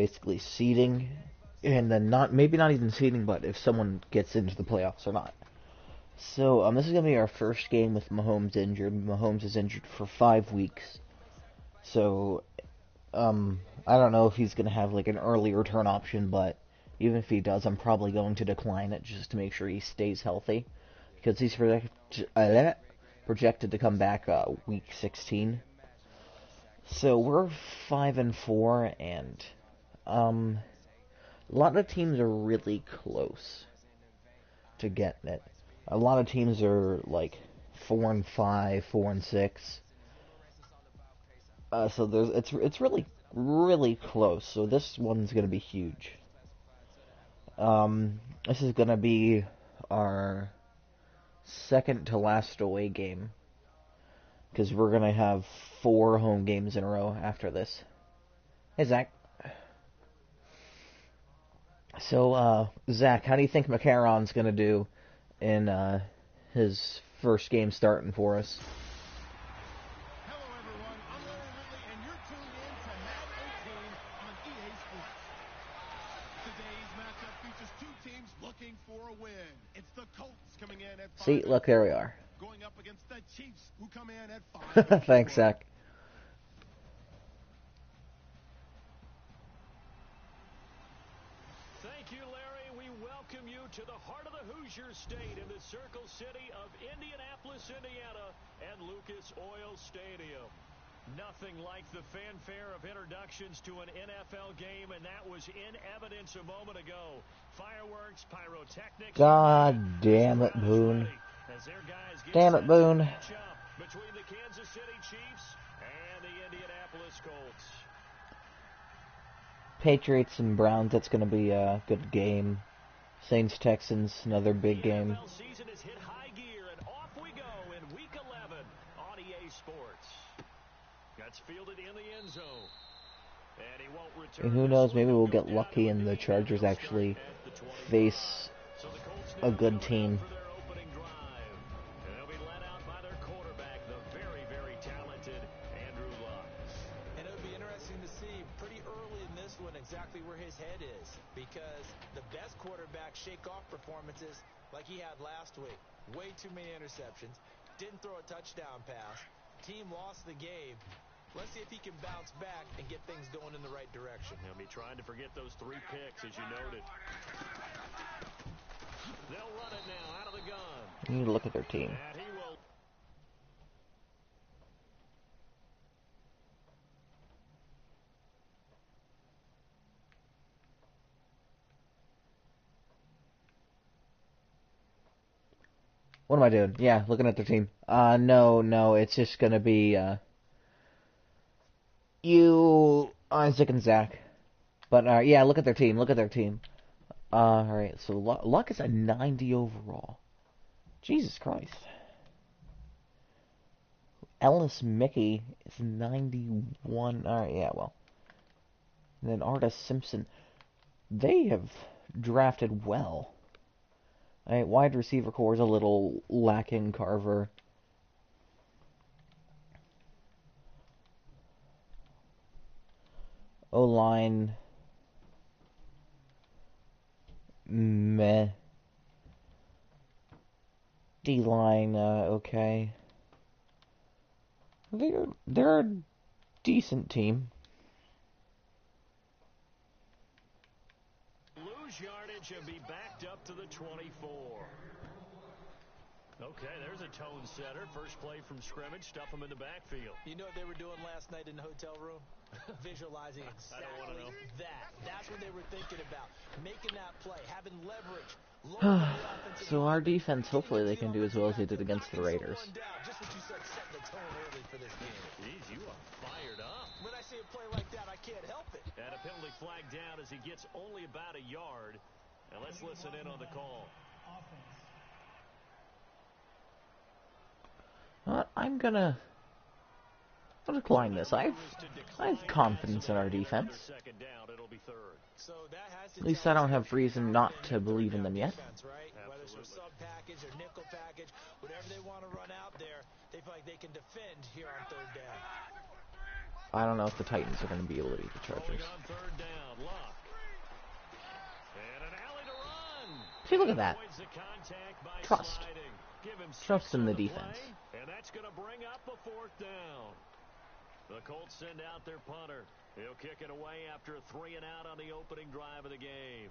basically seeding, and then maybe not even seeding, but if someone gets into the playoffs or not. So this is gonna be our first game with Mahomes injured. Mahomes is injured for 5 weeks. So I don't know if he's gonna have like an early return option, but even if he does, I'm probably going to decline it just to make sure he stays healthy, because he's projected to come back week 16. So we're 5-4, and a lot of teams are really close to getting it. A lot of teams are like 4-5, 4-6. So it's really close. So this one's gonna be huge. This is gonna be our second to last away game, because we're gonna have 4 home games in a row after this. Hey, Zach. So, Zach, how do you think McCarron's gonna do in his first game starting for us? Hello, everyone. I'm Larry Ridley, and you're tuned in to Madden 18 on EA Sports. Today's matchup features 2 teams looking for a win. It's the Colts coming in at 5. See, look, there we are. Going up against the Chiefs, who come in at 5. Thanks, Zach. Thank you, Larry. We welcome you to the heart of the Hoosier State in the Circle City of Indianapolis, Indiana, and Lucas Oil Stadium. Nothing like the fanfare of introductions to an NFL game, and that was in evidence a moment ago. Fireworks, pyrotechnics. God damn it, Boone. Damn it, Boone. Between the Kansas City Chiefs and the Indianapolis Colts. Patriots and Browns, that's going to be a good game. Saints, Texans, another big game. The NFL season has hit high gear, and off we go in Week 11 on EA Sports. That's fielded in the end zone. And he won't return. And who knows, maybe we'll get lucky and the Chargers actually face a good team. Exactly where his head is, because the best quarterback shake-off performances like he had last week. Way too many interceptions. Didn't throw a touchdown pass. Team lost the game. Let's see if he can bounce back and get things going in the right direction. He'll be trying to forget those 3 picks, as you noted. They'll run it now out of the gun. You need to look at their team. And he will. What am I doing? Yeah, looking at their team. No, it's just gonna be, you, Isaac, and Zach. But, yeah, look at their team, alright, so Luck is a 90 overall. Jesus Christ. Ellis Mickey is 91, alright, yeah, well. And then Artis Simpson. They have drafted well. Wide receiver core is a little lacking. Carver. O-line. Meh. D-line, okay. They're a decent team. Yardage and be backed up to the 24. Okay, there's a tone setter. First play from scrimmage, stuff them in the backfield. You know what they were doing last night in the hotel room? Visualizing exactly that. That's what they were thinking about. Making that play, having leverage. So our defense, hopefully they can do as well as they did against the Raiders. Just what you said, set the tone early for this game. Jeez, you are fired up. When I see a play like that, I can't help it. And a penalty flag down as he gets only about a yard. And let's listen in on the call. I'm gonna decline this. I have confidence in our defense. At least I don't have reason not to believe in them yet. Whether it's sub package or nickel package, whatever they want to run out there, they feel like they can defend here on 3rd down. I don't know if the Titans are going to be able to beat the Chargers. On 3rd down, Luck See, look at that. Avoids the contact by Trust. sliding. Give him Trust 6 in on the play, defense. and that's going to bring up a 4th down. The Colts send out their punter. He'll kick it away after a 3 and out on the opening drive of the game.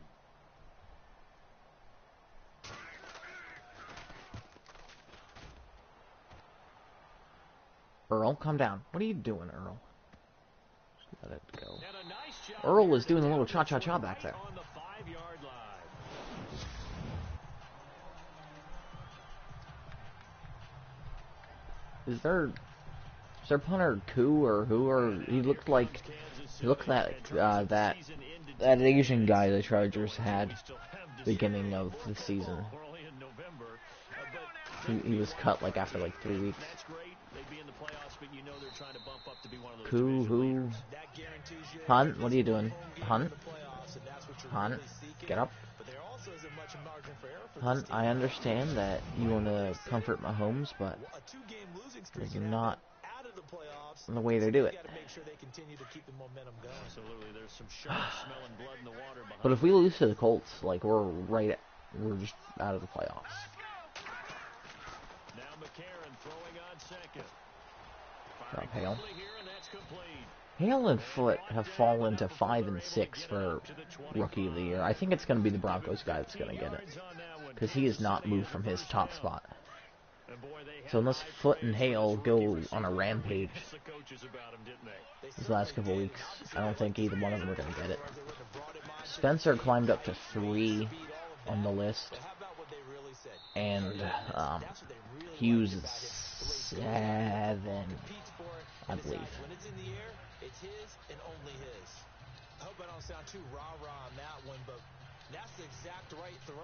Earl, calm down. What are you doing, Earl? Just let it go. And a nice job Earl here was to doing a down little this cha-cha-cha one back right there. on the 5-yard line. Is there punter Koo or who, or he looked like that Asian guy the Chargers had beginning of the season. We're only in November, but He was cut like after like 3 weeks. that's great. They'd be in the playoffs, but you know they're trying to bump up to be one of those Koo, division who? leaders. That guarantees you Hunt, what are you doing? home game Hunt? in the playoffs, and that's what you're Hunt, really seeking. get up. But there also isn't much margin for error for Hunt, this team. I understand that you want to comfort Mahomes, but A 2-game losing streak you're can not happen out of the playoffs. the way they do They it. got to make sure they continue to keep the momentum going. Absolutely, there's some sharp smelling blood in the water behind. But if we lose to the Colts, like we're just out of the playoffs. Now McCarron throwing on second. Drop Firing Hale. quickly here, and that's complete. Hale and Foot have fallen to 5 and 6 for Rookie of the Year. I think it's going to be the Broncos guy that's going to get it, because he has not moved from his top spot. So unless Foot and Hale go on a rampage these last couple weeks, I don't think either one of them are going to get it. Spencer climbed up to 3 on the list, and Hughes is 7, I believe. When it's in the air, it's his and only his. I hope I don't sound too rah-rah on that one, but that's the exact right throw.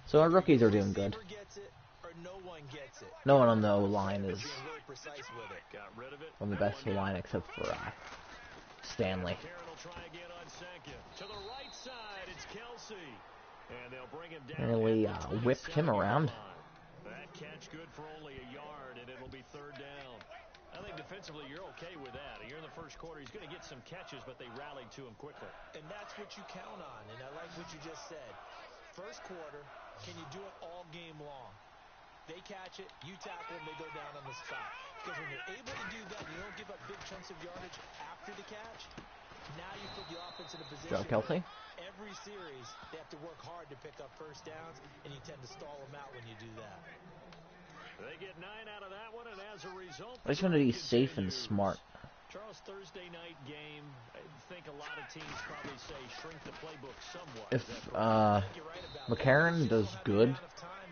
So our rookies are doing good. Receiver gets it, or no one gets it. No one on the line is Being really precise with it. Got rid of it. on the best line except for Stanley. McCarron will try again on second. To the right side, it's Kelsey. And they'll bring him down. Nearly at the whipped him 27-yard around. line. That catch good for only a yard, and it'll be 3rd down. I think defensively you're okay with that. Here in the first quarter, he's going to get some catches, but they rallied to him quickly. And that's what you count on, and I like what you just said. First quarter, can you do it all game long? They catch it, you tackle them, they go down on the spot. Because when you're able to do that, you don't give up big chunks of yardage after the catch. Now you put the offense in a position Joe Kelsey. where every series they have to work hard to pick up first downs, and you tend to stall them out when you do that. They get 9 out of that one, and as a result, I just want to be safe and smart. Charles, Thursday night game, I think a lot of teams probably say shrink the playbook somewhat. If Is that correct? McCarron does good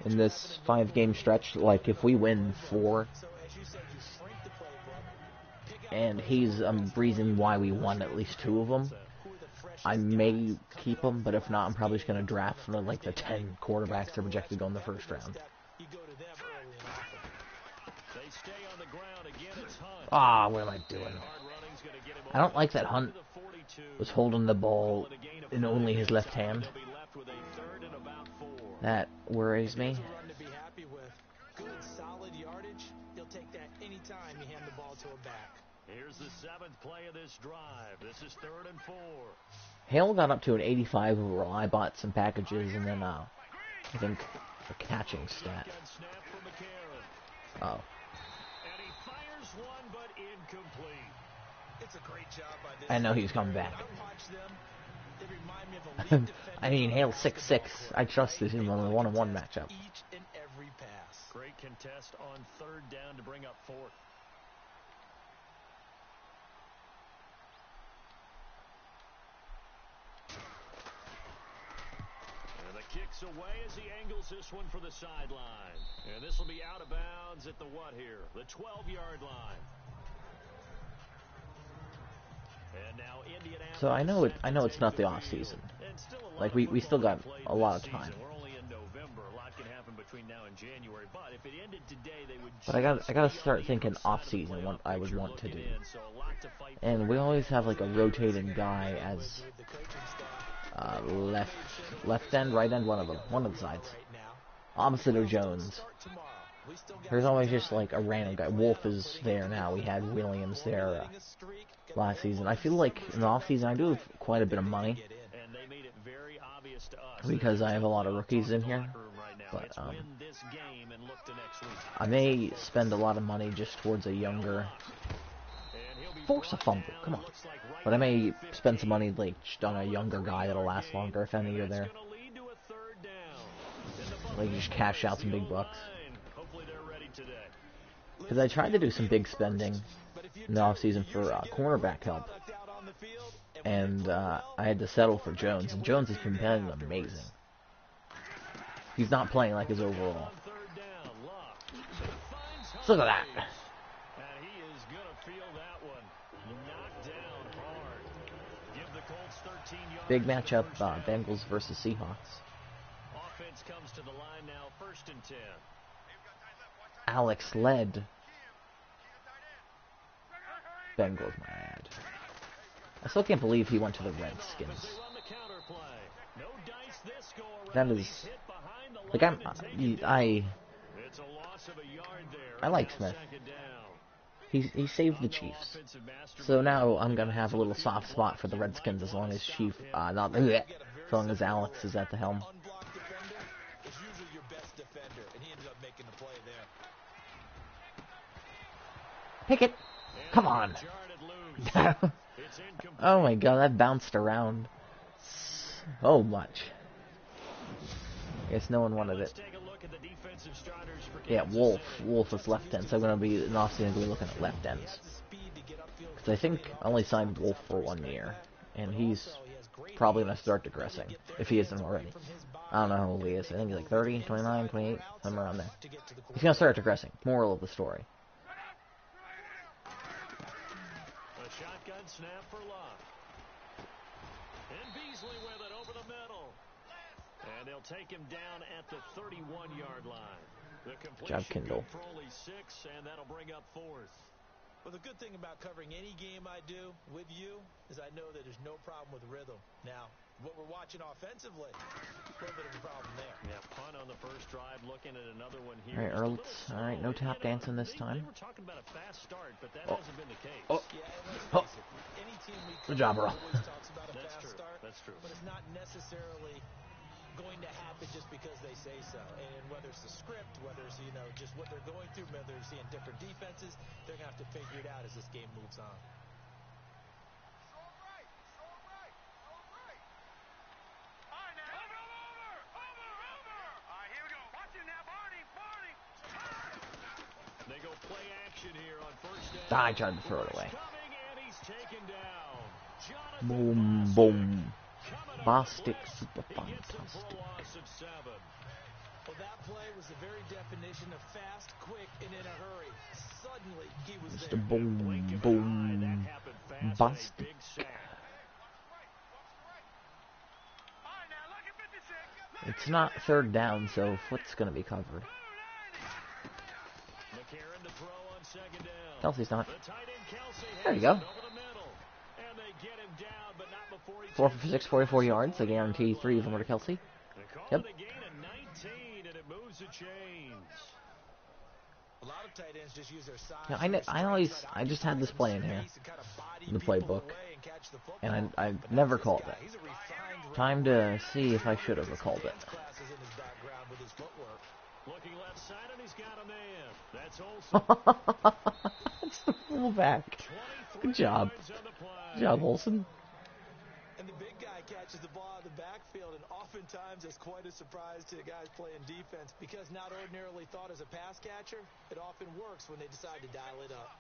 in this 5-game stretch, like if we win 4, So as you said, you shrink the playbook, pick out and he's a reason why we won at least 2 of them, who are the freshest I may keep him, but if not, I'm probably just going to draft from like the 10 quarterbacks that are projected to go in the first round. you go to them early and often. They stay on the ground again. It's Hunt. Ah, what am I doing? Hard running's gonna get him I don't over like that to Hunt the 42. was holding the ball in only his left hand. They'll be left with a 3rd and about 4. That worries me. It's a run to be happy with. Good, solid yardage. He'll take that anytime you hand the ball to a back. Here's the 7th play of this drive. This is 3rd and 4. Hale got up to an 85 overall. I bought some packages, and then I think a catching stat. Shotgun snap for McCarron. Oh. And he fires one, but incomplete. It's a great job by this. I know he's coming back. When I watch them, they remind me of a league defender. I mean, Hale's 6'6". I trusted him on the 1-on-1 matchup. Each and every pass. Great contest on 3rd down to bring up 4th. And the kick's away as he angles this one for the sideline. And this will be out of bounds at the what here? The 12-yard line. And now Indianapolis. So I know it's not the off season. And still a lot Like of we still football got to play a lot this of time. season. We're only in November. A lot can happen between now and January. But if it ended today, they would. But I gotta start thinking off season what I would want to do. And we always have like a rotating guy as left end, right end, one of the sides. Opposite of Jones. There's always just like a random guy. Wolf is there now. We had Williams there last season. I feel like in the off season I do have quite a bit of money. obvious to us. because I have a lot of rookies in here. But I may spend a lot of money just towards a younger. Force a fumble, come on. But I may spend some money like just on a younger guy that'll last longer if any are there. Like just cash out some big bucks. Because I tried to do some big spending in the offseason for cornerback help. And I had to settle for Jones. And Jones has been playing amazing. He's not playing like his overall. So look at that. Big matchup, Bengals versus Seahawks. Offense comes to the line now, 1st and 10. Alex led. Bengals, my ad. I still can't believe he went to the Redskins. That is, like I like Smith. He saved the Chiefs. So now I'm gonna have a little soft spot for the Redskins as long as as long as Alex is at the helm. Pickett, come on. Oh my god, that bounced around so much. I guess no one wanted it. Yeah, Wolf is left end, so I'm going to be in off-season looking at left ends. Because I think I only signed Wolf for 1 year, and he's probably going to start digressing, if he isn't already. I don't know how old he is. I think he's like 30, 29, 28, somewhere around there. He's going to start digressing. Moral of the story. A shotgun snap for Love. And Beasley with it over the middle. And they'll take him down at the 31-yard line. The completion good for only 6, and that'll bring up 4th. Well, the good thing about covering any game I do with you is I know that there's no problem with rhythm. Now, what we're watching offensively, a little bit of a problem there. Yeah, punt on the first drive, looking at another one here. All right, Earls. All right, no tap dancing this time. They were talking about a fast start, but that hasn't been the case. Any team we good job, Earl. always talks about a fast start. That's true. But it's not necessarily going to happen just because they say so. And whether it's the script, whether it's, just what they're going through, whether they're seeing different defenses, they're going to have to figure it out as this game moves on. They go play action here on 1st down. I tried to throw it away. Boom, boom. Bostic, super fantastic. Well, that play was the very definition of fast, quick, and in a hurry. Suddenly, he was Just there. a boom, boom, Bostic. It's not 3rd down, so Foot's going to be covered. Kelsey's not. There you go. 4 for 6, 44 yards. I guarantee 3 of them are to Kelsey. Yep. A lot of tight ends just use their size. Yeah, I just had this play in here, in the playbook, and I never called it. Time to see if I should have recalled it. Looking left side, and he's got a man. That's Olsen. That's the fullback. Good job. Good job, Olsen. And the big guy catches the ball out of the backfield, and oftentimes it's quite a surprise to the guys playing defense because not ordinarily thought as a pass catcher, it often works when they decide to dial it up.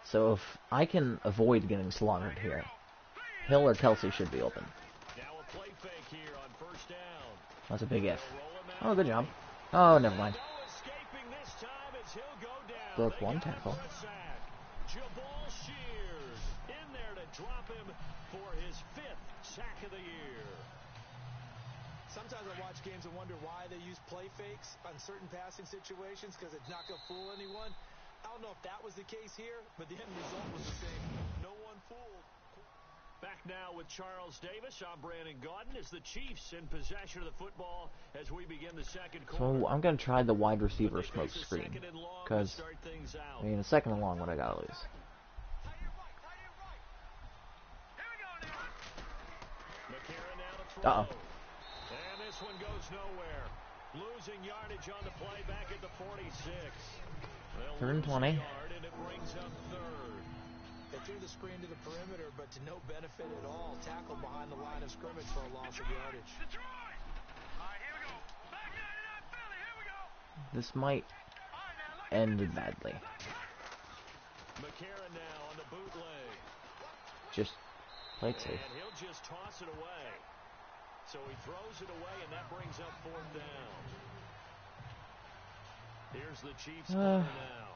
So if I can avoid getting slaughtered here, Hill or Kelsey should be open. Now a play fake here on 1st down. That's a big if. Oh, good job. Oh, never mind. Broke 1 tackle. In there to drop him for his 5th sack of the year. Sometimes I watch games and wonder why they use play fakes on certain passing situations because it's not going to fool anyone. I don't know if that was the case here, but the end result was the same. No one fooled. Back now with Charles Davis. I'm Brandon Gaudin as the Chiefs in possession of the football as we begin the second quarter. So I'm going to try the wide receiver smoke screen. Because, I mean, a 2nd and long, what I got to lose. Uh-oh. this one goes nowhere. Losing yardage on the play back at the 46. Third and 20. Yard, and it brings up third. They threw the screen to the perimeter, but to no benefit at all. Tackled behind the line of scrimmage for a loss of yardage. This might end badly. McCarron now on the bootleg. Just play it safe. And he'll just toss it away. So he throws it away, and that brings up fourth down. Here's the Chiefs corner now,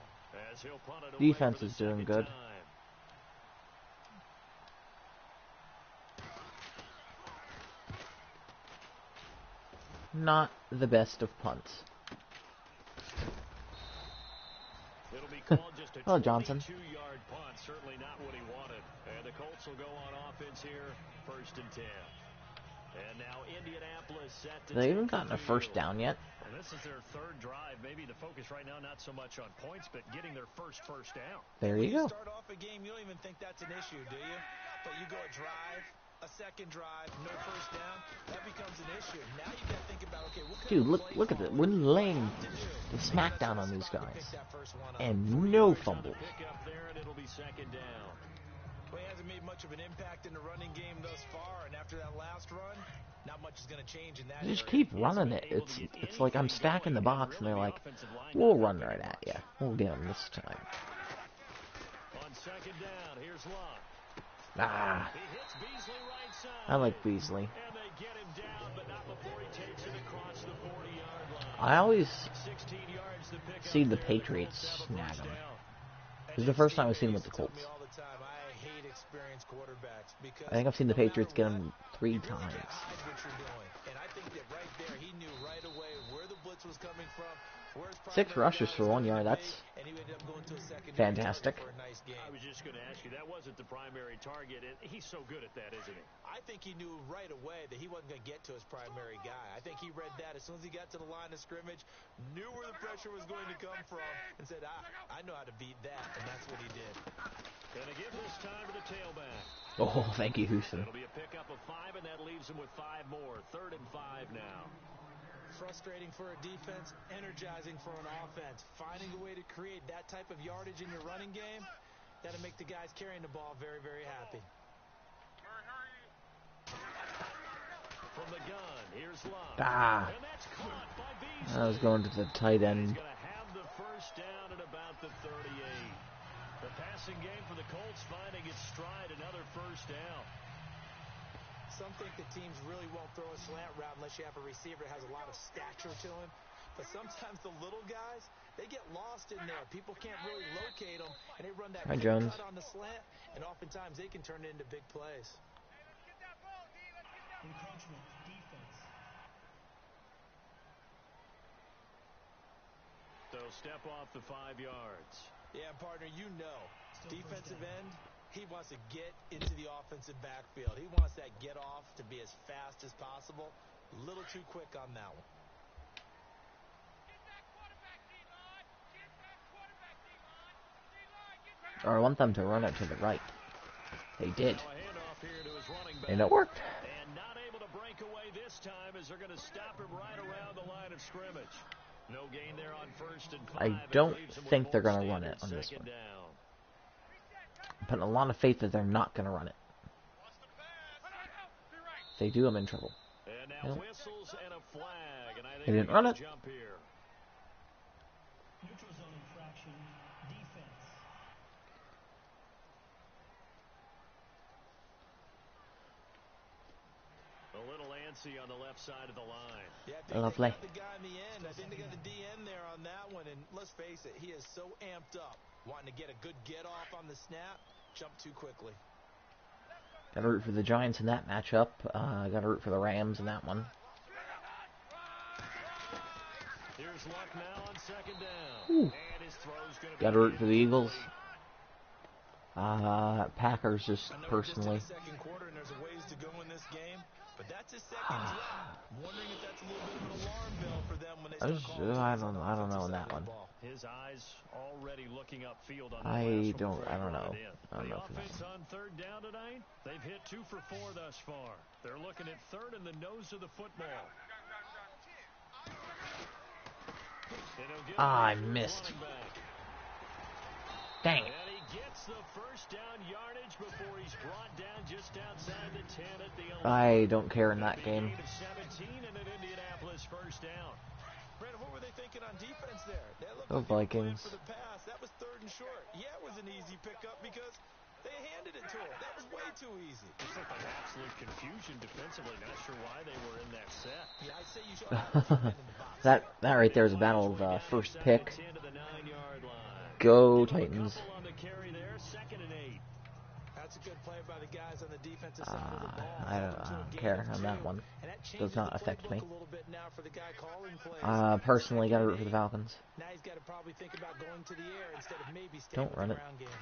as he'll punt it away. Defense for the is doing second good. time. Not the best of punts. It'll be called just a Hello, Johnson. 22-yard punt. Certainly not what he wanted. And the Colts will go on offense here, 1st and 10. And now Indianapolis set to They haven't take gotten the a first field. down yet. And this is their third drive. Maybe the focus right now not so much on points, but getting their first down. There you go. Start off a game, you don't even think that's an issue, do you? But you go a drive, a second drive, no first down, that becomes an issue. Now you got to think about, okay, what kind Dude, of look at it. We're laying the smackdown on these guys. And no fumbles. Pick up there, and it'll be 2nd down. Well, he hasn't made much of an impact in the running game thus far, and after that last run, not much is going to change in that They just area. keep running it. It's like I'm stacking the box, and they're like, we'll run right at you. We'll get them this time. On 2nd down, here's Love. Ah, He hits Beasley right side. I like Beasley. And they get him down, but not before he takes it across the 40-yard line. I always 16 yards to pick see up the there. Patriots Colts have a snag first him. down. This is the first time I've seen him with the Colts. All the time, I hate experienced quarterbacks because I think I've seen the Patriots get him 3 times. hide what you're doing. And I think that right there, he knew right away where the blitz was coming from. 6 rushes for 1 yard. That's And he ended up going to a secondary fantastic. target for a nice game. I was just going to ask you, that wasn't the primary target. And he's so good at that, isn't he? I think he knew right away that he wasn't going to get to his primary guy. I think he read that as soon as he got to the line of scrimmage, knew where the pressure was going to come from, and said, I know how to beat that, and that's what he did. Going to give this time to the tailback. Oh, thank you, Houston. It'll be a pickup of 5, and that leaves him with 5 more. 3rd and 5 now. Frustrating for a defense, energizing for an offense. Finding a way to create that type of yardage in your running game, that'll make the guys carrying the ball very, very happy. From the gun, here's Love. Ah, And that's caught by Beasley. I was going to the tight He's end. going to have the first down at about the 38. The passing game for the Colts finding its stride, another first down. Some think that teams really won't throw a slant route unless you have a receiver that has a lot of stature to him. But sometimes the little guys, they get lost in there. People can't really locate them, and they run that Hi, quick Jones. cut on the slant, and oftentimes they can turn it into big plays. Encroachment, defense. They'll step off the 5 yards. Yeah, partner, you know, defensive end, he wants to get into the offensive backfield. He wants that get off to be as fast as possible. A little too quick on that one. Or I want them to run it to the right. They did. Now a handoff here to his running back. And it worked. And not able to break away this time as they're going to stop him right around the line of scrimmage. No gain there on 1st and 5. I don't think they're going to run it on this one. I'm putting a lot of faith that they're not going to run it. If they do, I'm in trouble. And now whistles and a flag, and I think They didn't run it. Jump here. Neutral zone infraction, defense. A little antsy on the left side of the line. Yeah, I think Lovely. they got the guy in the end. I think they got the DN there on that one. And let's face it, he is so amped up, wanting to get a good get off on the snap, jump too quickly. Gotta root for the Giants in that matchup. Gotta root for the Rams in that one. Here's Luck now on 2nd down. Ooh. And his throw's going to Gotta root for the Eagles. Packers just I know personally. we're just in the second quarter and there's a ways to go in this game, but that's his second drive. Wondering if that's a little bit of an alarm bell for them when they start calling I plays on the don't know offensive in side that of one. the ball. His eyes already looking upfield on the I last one don't before he know. brought it in. I don't The know for that offense on 3rd down tonight, they've hit 2 for 4 thus far. They're looking at 3rd and the nose of the football. And he'll get Ah, I it back missed. running back. Dang it. And he gets the first down yardage before he's brought down just outside the 10 at the 11. I don't care in that Big game. gain of 17 and an Indianapolis first down. Brandon, what were they thinking on defense there? They looked Go like they were playing Vikings. for the pass. That was 3rd and short. Yeah, it was an easy pickup because they handed it to him. That was way too easy. Just looked like absolute confusion defensively. Not sure why they were in that set. Yeah, I'd say you should have men in the box. That right there is a battle of first pick. 10 to the 9-yard line. Go Give him a Titans. couple on the carry there. 2nd and 8. That's a good play by the guys on the defensive side of the ball. I don't care on that one. And that Does changes not the affect me. playbook a little bit now for the guy calling plays. Personally, gotta root for the Falcons. Now he's got to probably think about going to the air instead of maybe staying Don't with run the it. ground game.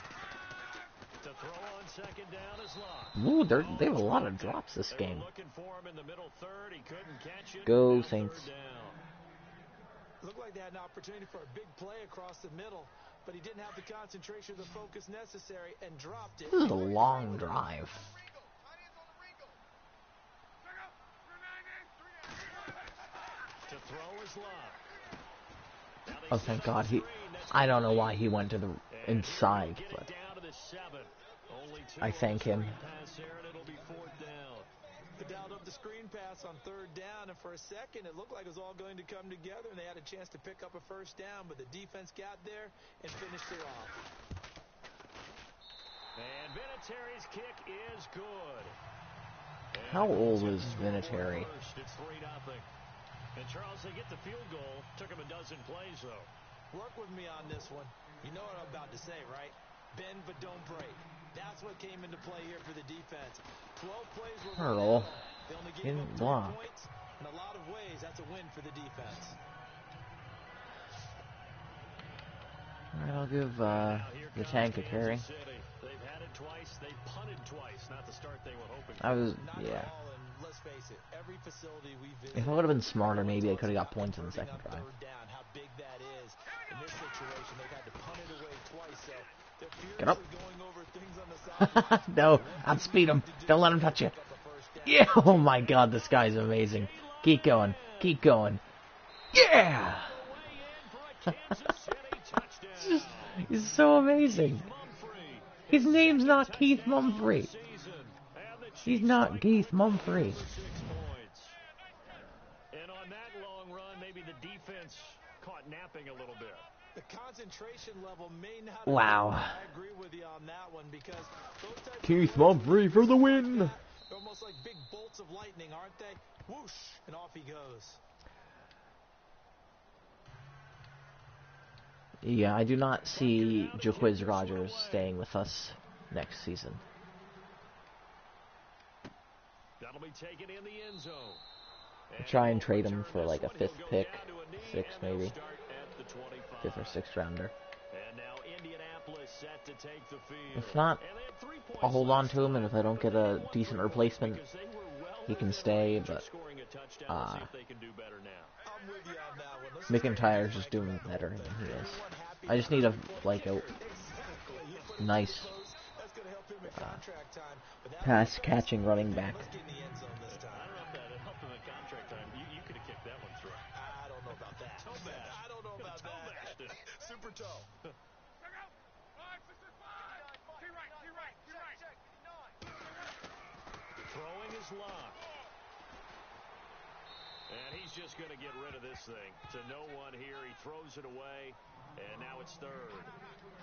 To throw on 2nd down is Locke. Ooh, they have a lot of drops this They were game. looking for him in the middle third. He couldn't catch it. Go Now Saints. 3rd down. Looked like they had an opportunity for a big play across the middle, but he didn't have the concentration or the focus necessary and dropped it. This is a long drive. To throw is Locke. Now they Oh, set thank up God. a He. screen. That's I don't know why he went to the And here inside, we get but it down to the 7. Only 2 I on thank the him. screen pass there, and it'll be 4th down. They dialed up the screen pass on 3rd down, and for a second it looked like it was all going to come together, and they had a chance to pick up a first down, but the defense got there and finished it off. And Vinatieri's kick is good. And How old Colts is have the scoreboard Vinatieri? first. It's 3-0. And Charles, they get the field goal. Took him a dozen plays, though. Work with me on this one. You know what I'm about to say, right? Bend but don't break. That's what came into play here for the defense. 12 plays were Hurdle. They only gave Didn't up 3 block. points. In a lot of ways, that's a win for the defense. Alright, I'll give Now here the comes tank a Kansas carry. City. They've had it twice. They've punted twice. Not the start they were hoping I was, Not yeah. at all, and let's face it, every facility we visit, If I would have been smarter, maybe I everyone could have got talks points in the about second drive. converting on 3rd down, how big that is. In this situation, they've had to punt it away twice, so they're Get up. furiously going over things on the sideline. No, outspeed him. Don't let him touch you. Yeah, oh my God, this guy's amazing. Keep going. Keep going. Yeah! He's so amazing. His name's not Keith Mumphrey. He's not Keith Mumphrey. And on that long run, maybe the defense caught napping a little bit. The concentration level may not have Wow. been. I agree with you on that one because those types of Keith plays, Mumphrey for the win. they're almost like big bolts of lightning, aren't they? Whoosh, and off he goes. Yeah, I do not see Jaquiz Rogers staying with us next season. That'll be taken in the end zone. I'll try and trade him for like a 5th pick, 6th maybe, 5th or 6th rounder. And now Indianapolis set to take the field. If not, And they have 3 points I'll hold on left. to him, and if I don't get a decent replacement, Because they were well he can within stay, range of but scoring a touchdown. Let's see if they can do better now. I'm with you on that one. Let's McIntyre's just doing better than he is. I just need a nice That's going to help him in contract time. But that pass catching running back. Let's get in the end zone this I time. don't know if that helped him in contract time. You could have kicked that one through. I don't know about that. Toe bash. I don't know about Toe that. bashed it. Super toe. Throwing is Locke. And he's just going to get rid of this thing. To no one here. He throws it away. And now it's 3rd.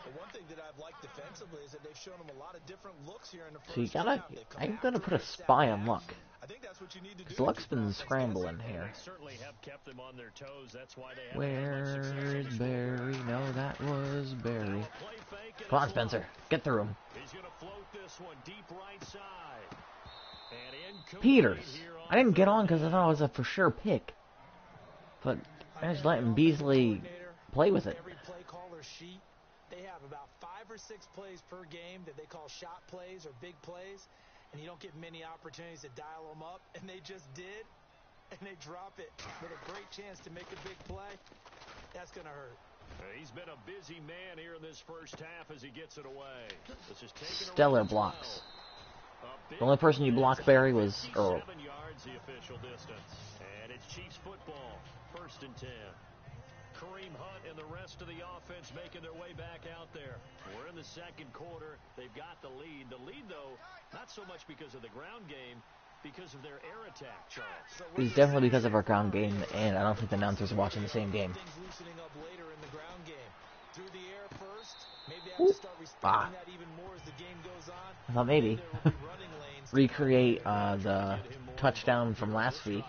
The one thing that I've liked defensively is that they've shown him a lot of different looks here in the first So you gotta, half. They've come I'm gonna after put a him, sat spy on back. Luck. I think that's what you need to do. Because Luck's been scrambling And here. they certainly have kept them on their toes. That's why they haven't Where had much success is on the scoreboard. Barry? No, that was Barry. Now a play fake, and Come on, it's Spencer. Locke. Get through him. He's going to float this one deep right side. And incomplete Peters. here on I didn't get on 3rd because I thought it was a for sure pick. But I just letting Beasley play with it. Every play caller sheet, they have about 5 or 6 plays per game that they call shot plays or big plays, and you don't get many opportunities to dial them up, and they just did, and they drop it with a great chance to make a big play. That's going to hurt. He's been a busy man here in this first half as he gets it away. This is taken Stellar around blocks. 12. The only person you blocked, Barry, was Earl. 57 yards the official distance. And it's Chiefs football. 1st and 10. Kareem Hunt and the rest of the offense making their way back out there. We're in the second quarter. They've got the lead. The lead, though, not so much because of the ground game, because of their air attack, Charles. It's definitely because of our ground game, and I don't think the announcers are watching the same game. Things loosening up later in the ground game. Through the air first. Maybe they have to start respecting that even more as the game goes on. I thought maybe There will be running lanes. recreate the touchdown from last week.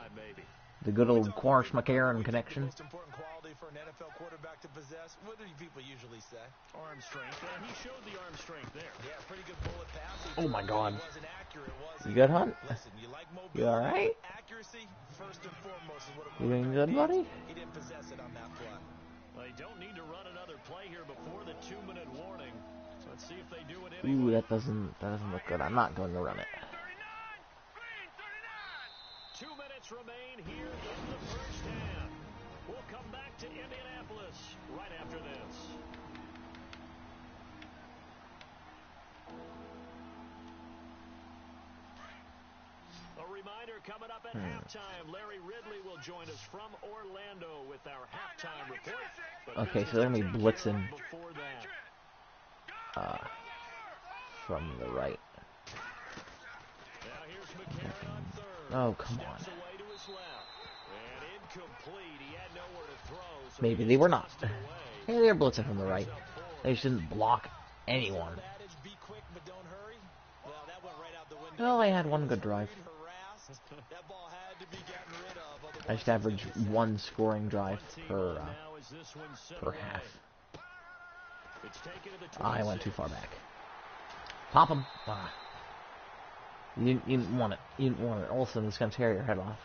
The good old Quarsh McCarron connection. Most important quality for an NFL quarterback to possess. What do people usually say? Arm strength, and he showed the arm strength there. Yeah, pretty good bullet pass. Oh my God. It wasn't accurate, was You it? good, Hunt? Listen, you like mobility, You alright? accuracy, first and foremost is what a You doing quarterback good, buddy? needs. He didn't possess it on that play. They don't need to run another play here before the 2-minute warning. So let's see if they do it Ooh, anyway. that doesn't look good. I'm not going to run it. 2 minutes remain here in the first half. We'll come back to Indianapolis right after this. A reminder coming up at halftime. Larry Ridley will join us from Orlando with our halftime report. But Okay, so they're going to be blitzing before that. from the right. Now here's McCarron on third. Oh, come on. Steps away to his left. And incomplete. He had nowhere to throw. So Maybe he they were just not. tossed it away. Hey, they're blitzing from the right. They shouldn't block anyone. Old adage, be quick but don't hurry. Well, that went right out the window. Well, they had one good drive. Harassed. That ball had to be gotten rid of. I just average one scoring drive per Now as this one set per away. half. It's taken to the I went 26. too far back. Pop him. You didn't want it. You didn't want it. All of a sudden, it's going to tear your head off.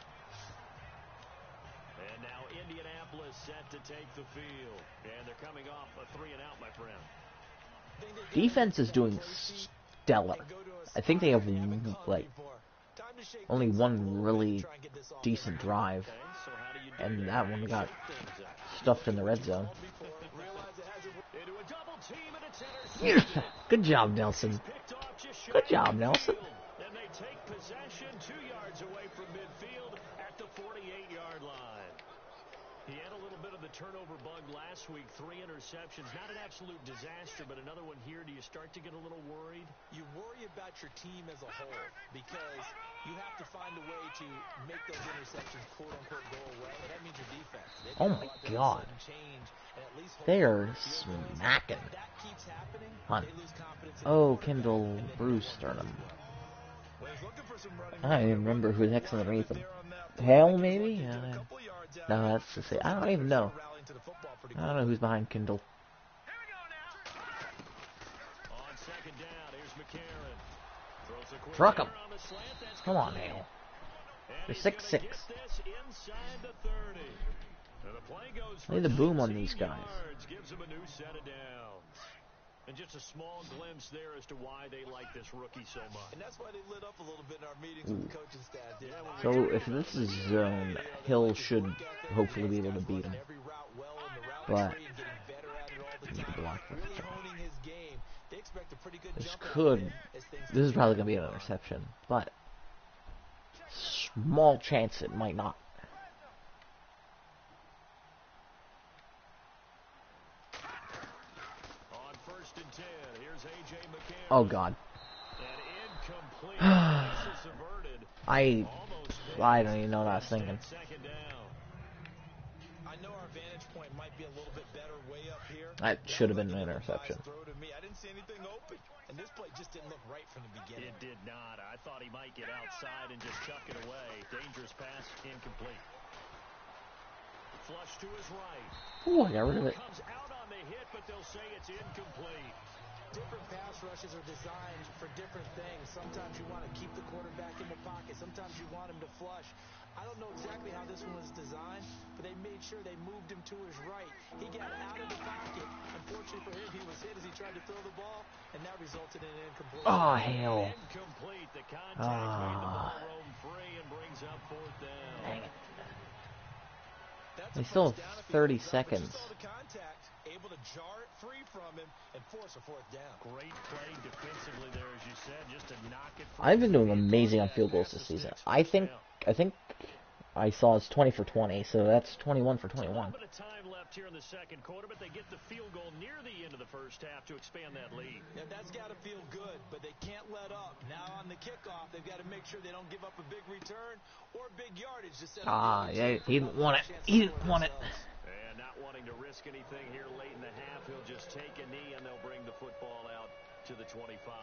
And now Indianapolis set to take the field. And they're coming off a 3-and-out, my friend. Defense is doing stellar. I think they have like only one really decent drive, Okay, so how do you do and that? that one got Shift things up. stuffed in the red zone. Into a double team, and it's Yeah. intercepted. Good job, Nelson. Picked off just shy Good job, of Nelson. midfield. And they take possession 2 yards away from midfield at the 48-yard line. He had a little bit of the turnover bug last week, 3 interceptions. Not an absolute disaster, but another one here. Do you start to get a little worried? You worry about your team as a whole because you have to find a way to make those interceptions quote-unquote go away. That means your defense. They've Oh got to my go out there and God. sudden change and at least hold They on are to the field goals. smacking. If that keeps happening, Hunt. they lose confidence in the Oh, quarterback, Kendall and then Bruce they won't Sternum. do as well. Well, he's looking for some running I don't even room. remember who the heck's underneath him. There on that play. Hale, He's maybe? lucky to get a couple yards out No, of it. that's to say. I don't even know. Rallying to the football pretty I don't know who's behind Kendall. On second down, here's McCarron. Throws a quick Truck 'em. error on the slant. That's Come on, complete. Hale. And You're he's 6'6". gonna get this inside the 30. And the play goes for Lay the boom on 19 these guys. yards, gives him a new set of downs. And just a small glimpse there as to why they like this rookie so much. And that's why they lit up a little bit in our meetings with the coaching staff. Did So if this is zone, Hill should hopefully be able to beat him. every route well in the route But tree and getting better at it all the he's time. blocked with Really the honing his game. They expect a pretty good This jump out could. of him as things This is probably going to be an interception, but small chance it might not. On first and 10, here's A.J. McCarron. Oh God, And incomplete. This is averted. I don't even know what I was thinking. Second down. I know our vantage point might be a little bit better way up here. That should have been an interception. Throw to me. I didn't see anything open. And this play just didn't look right from the beginning. It did not. I thought he might get outside and just chuck it away. Dangerous pass, incomplete. Flush to his right. Ooh, I got rid of it. Comes out on the hit, but they'll say it's incomplete. Different pass rushes are designed for different things. Sometimes you want to keep the quarterback in the pocket. Sometimes you want him to flush. I don't know exactly how this one was designed, but they made sure they moved him to his right. He got out of the pocket. Unfortunately for him, he was hit as he tried to throw the ball, and that resulted in an incomplete. Oh, hell. Incomplete. The contact made the ball roam free and brings up fourth down. Dang it. That's They a still first down have if he 30 comes up, but you seconds. saw the contact, able to jar it free from him and force a fourth down. Great play defensively there, as you said, just to knock it free. I've been doing amazing on field goals this season. I think I saw it's 20 for 20, so that's 21 for 21. A little bit of time left here in the second quarter, but they get the field goal near the end of the first half to expand that lead. Yeah, that's got to feel good, but they can't let up. Now on the kickoff, they've got to make sure they don't give up a big return or big yardage to set up the yeah, he didn't want it. He didn't want it. And not wanting to risk anything here late in the half, he'll just take a knee, and they'll bring the football out to the 25.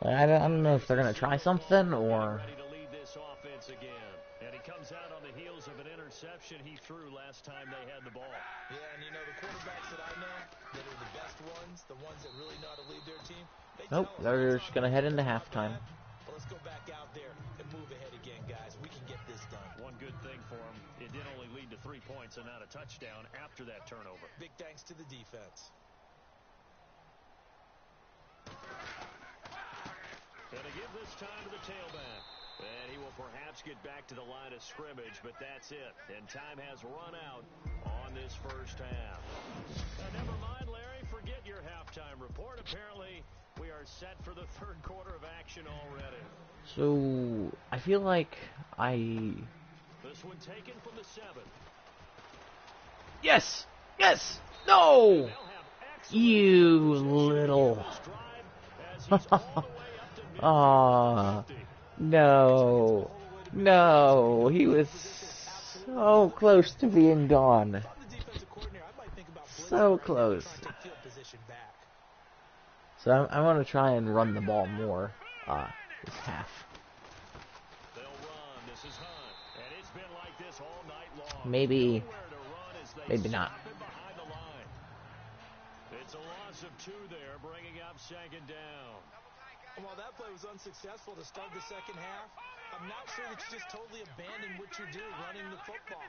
I don't know if they're going to try something or... Ready to lead this offense again. And he comes out on the heels of an interception he threw last time they had the ball. Yeah, and you know, the quarterbacks that I know that are the best ones, the ones that really know how to lead their team, they Nope, they're just going to head into halftime. Well, let's go back out there and move ahead again, guys. We can get this done. One good thing for him, it did only lead to 3 points and not a touchdown after that turnover. Big thanks to the defense. And to give this time to the tailback. And he will perhaps get back to the line of scrimmage, but that's it. And time has run out on this first half. Now, never mind, Larry. Forget your halftime report. Apparently, we are set for the third quarter of action already. So, I feel like This one taken from the 7. Yes! Yes! No! You little... No. No. He was so close to being gone. So close. So I want to try and run the ball more this half. Maybe not. It's a loss of 2 there, bringing up second down. While that play was unsuccessful to start the second half, I'm not sure that you just totally abandon what you're doing running the football.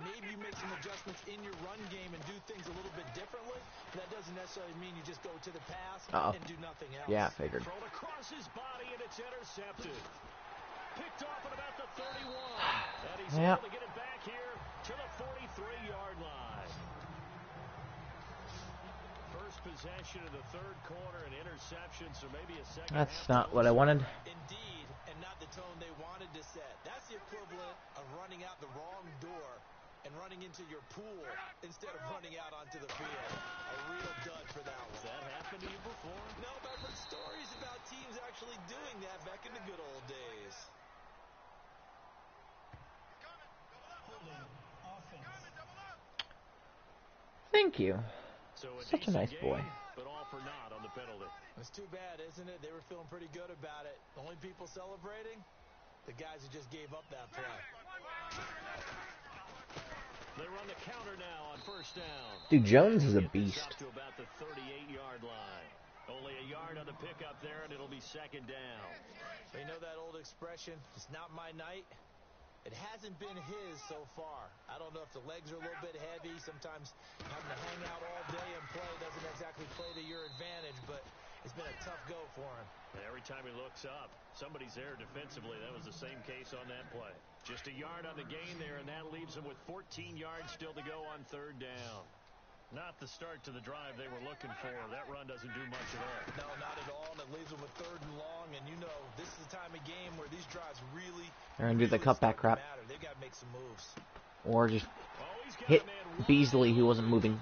Maybe you make some adjustments in your run game and do things a little bit differently. That doesn't necessarily mean you just go to the pass and do nothing else. Yeah, figured. Thrown across his body, and it's intercepted. Picked off at about the 31. And he's able to get it back here to the 43-yard line. First possession of the third quarter, an interception, so maybe a second. That's not what I wanted. Indeed, and not the tone they wanted to set. That's the equivalent of running out the wrong door and running into your pool instead of running out onto the field. A real dud for that one. Has that happened to you before? No, but I've heard stories about teams actually doing that back in the good old days. Thank you. So Such a nice boy. But all for naught on the penalty. It's too bad, isn't it? They were feeling pretty good about it. The only people celebrating? The guys who just gave up that play. They run the counter now on first down. Dude, Jones is a beast. Up to about the 38-yard line. Only a yard on the pickup there, and it'll be second down. You know that old expression, it's not my night? It hasn't been his so far. I don't know if the legs are a little bit heavy. Sometimes having to hang out all day and play doesn't exactly play to your advantage, but it's been a tough go for him. Every time he looks up, somebody's there defensively. That was the same case on that play. Just a yard on the gain there, and that leaves him with 14 yards still to go on third down. Not the start to the drive they were looking for. That run doesn't do much at all. No, not at all, and it leaves them with third and long, and you know this is the time of game where these drives really They're going to do the cutback crap. They've got to make some moves. Or just hit Beasley, who wasn't moving.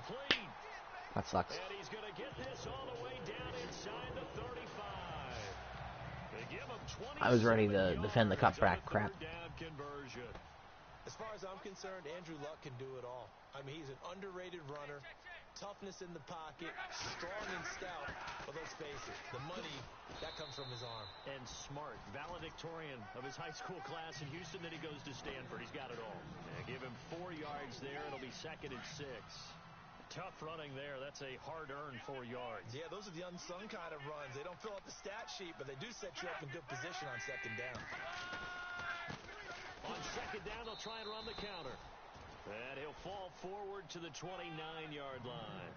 That sucks. And he's going to get this all the way down inside the 35. They give him 20. I was ready to defend the cutback crap. As far as I'm concerned, Andrew Luck can do it all. I mean, he's an underrated runner, toughness in the pocket, strong and stout. But let's face it, the money, that comes from his arm. And smart, valedictorian of his high school class in Houston. Then he goes to Stanford. He's got it all. Give him 4 yards there. It'll be second and 6. Tough running there. That's a hard-earned 4 yards. Yeah, those are the unsung kind of runs. They don't fill out the stat sheet, but they do set you up in good position on second down. On second down, they'll try and run the counter. And he'll fall forward to the 29-yard line.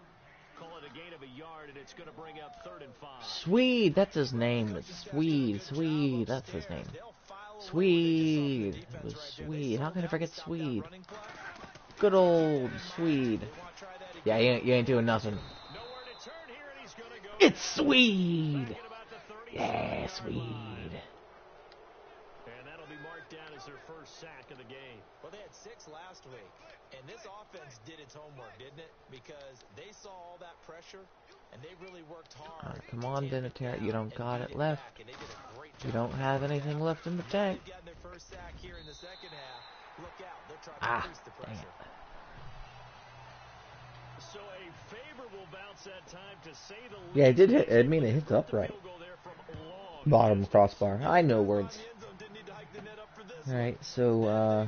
Call it a gain of a yard, and it's going to bring up 3rd and 5. Swede, that's his name. It's Swede. Swede, that's his name. Swede. It was Swede. How can I forget Swede? Good old Swede. Yeah, you ain't doing nothing. It's Swede. Yeah, Swede. And that'll be marked down as their first first sack of the game. Well, they had 6 last week, and this offense did its homework, didn't it? Because they saw all that pressure, and they really worked hard. Come on, Vinatieri, you don't got it left. You don't have anything left in the tank. They've gotten their first sack here in the second half. Look out, they'll try to increase the dang pressure. it. So a favorable bounce that time to say the least. Yeah, it did hit. I mean, it hits upright. Bottom crossbar. I know words. Alright, so,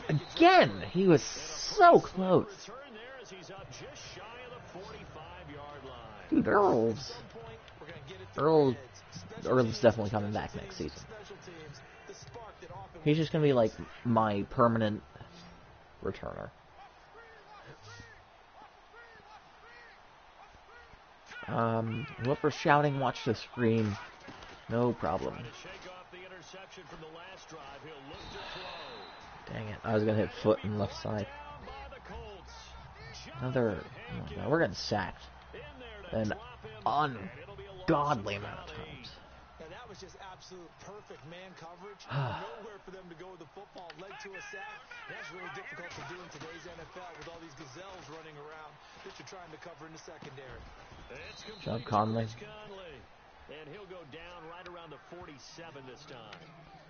again, he was so close. Dude, Earl's definitely coming back next season. He's just gonna be like my permanent returner. Whoever's shouting, watch the screen. No problem. Dang it, I was gonna hit foot and left side. Another, oh no, we're getting sacked. An ungodly amount of times. And that was just absolute perfect man coverage. Nowhere for them to go with the football. Led to a sack. That's really difficult to do in today's NFL with all these gazelles running around that you're trying to cover in the secondary. Job Conley. And he'll go down right around the 47 this time.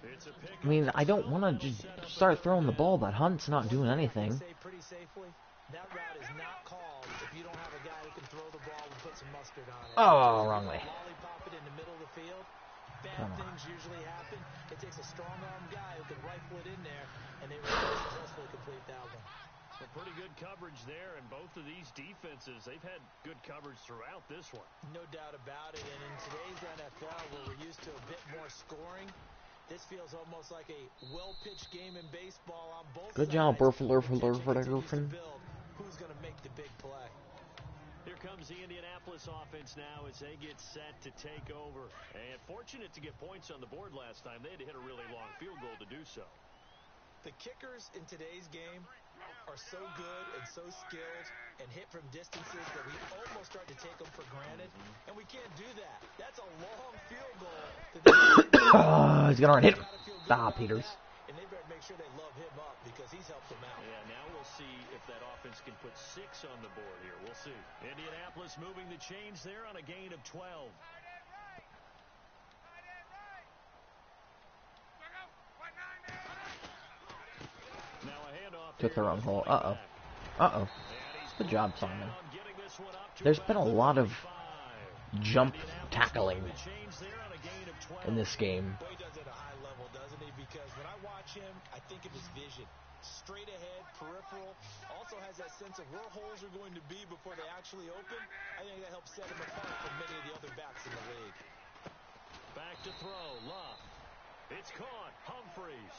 I mean, I don't want to just start throwing the ball, but Hunt's not doing anything. Pretty safely, that route is not called if you don't have a guy who can throw the ball and put some mustard on it. Oh, wrong way. Lollipop it in the middle of the field. Bad things usually happen. It takes a strong-arm guy who can rifle it in there, and they were able to successfully complete that one. Well, pretty good coverage there, and both of these defenses, they've had good coverage throughout this one. No doubt about it, and in today's NFL, where we're used to a bit more scoring, this feels almost like a well-pitched game in baseball on both sides. Good job, Burfler. Who's going to make the big play? Here comes the Indianapolis offense now as they get set to take over. And fortunate to get points on the board last time. They had to hit a really long field goal to do so. The kickers in today's game are so good and so skilled and hit from distances that we almost start to take them for granted, and we can't do that. That's a long field goal. He's going to run hit him. Peters. And they better make sure they love him up because he's helped them out. Yeah, now we'll see if that offense can put 6 on the board here. We'll see. Indianapolis moving the chains there on a gain of 12. Took the wrong hole. Uh-oh. Good job, Simon. There's been a lot of jump tackling in this game. Boy, he does it at a high level, doesn't he? Because when I watch him, I think of his vision. Straight ahead, peripheral. Also has that sense of where holes are going to be before they actually open. I think that helps set him apart from many of the other backs in the league. Back to throw. Love. It's caught. Humphreys.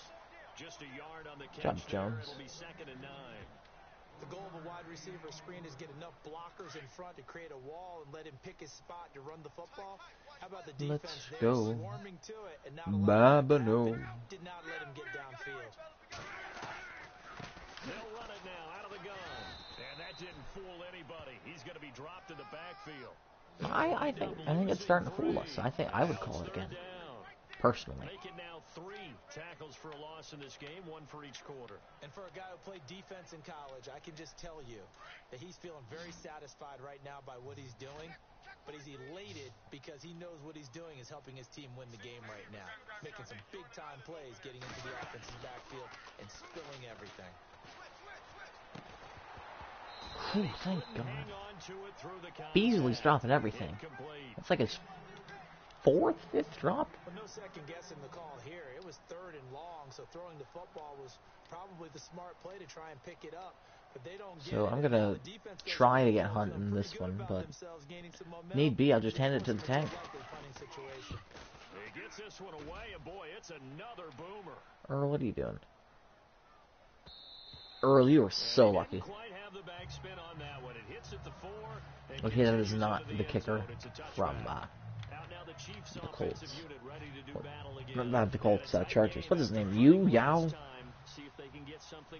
Just a yard on the catch. Jones. It'll be 2nd and 9. The goal of a wide receiver screen is get enough blockers in front to create a wall and let him pick his spot to run the football. How about the defense there swarming to it and not did not let him get downfield. They'll run it now out of the gun. And that didn't fool anybody. He's going to be dropped in the backfield. I think it's starting to fool us. I think I would call it again. Personally. Make it now 3 tackles for a loss in this game, 1 for each quarter. And for a guy who played defense in college, I can just tell you that he's feeling very satisfied right now by what he's doing. But he's elated because he knows what he's doing is helping his team win the game right now. Making some big-time plays, getting into the offensive backfield, and spilling everything. Oh, thank God. Beasley's dropping everything. That's like his 4th, 5th drop? Well, no second guessing the call here. It was 3rd and long, so throwing the football was probably the smart play to try and pick it up. But they don't get so I'm going to try to get Hunt in this one, but need be, I'll just hand it to the tank. He gets this one away, and boy, it's another boomer. Earl, what are you doing? Earl, you were so lucky. Okay, that is not the kicker from the Colts. Not the Colts, Chargers. What's his name? Yao?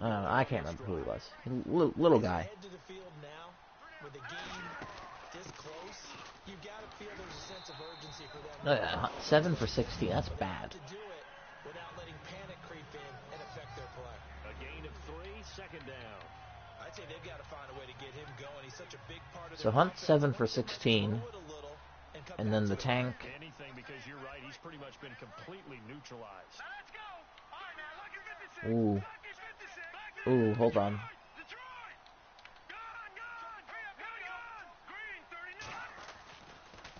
I can't remember who he was. Little guy. With the game this close, you got to feel there's a sense of urgency for them 7 for 16. That's bad. To do it without letting panic creep in and affect their play. A gain of 3, second down. I'd say they've got to find a way to get him going. He's such a big part of So their Hunt offense. 7 for Once they 16, throw it a little and come and back then to the it. tank. Anything, because you're right, he's pretty much been completely neutralized. Ooh. Ooh, hold on.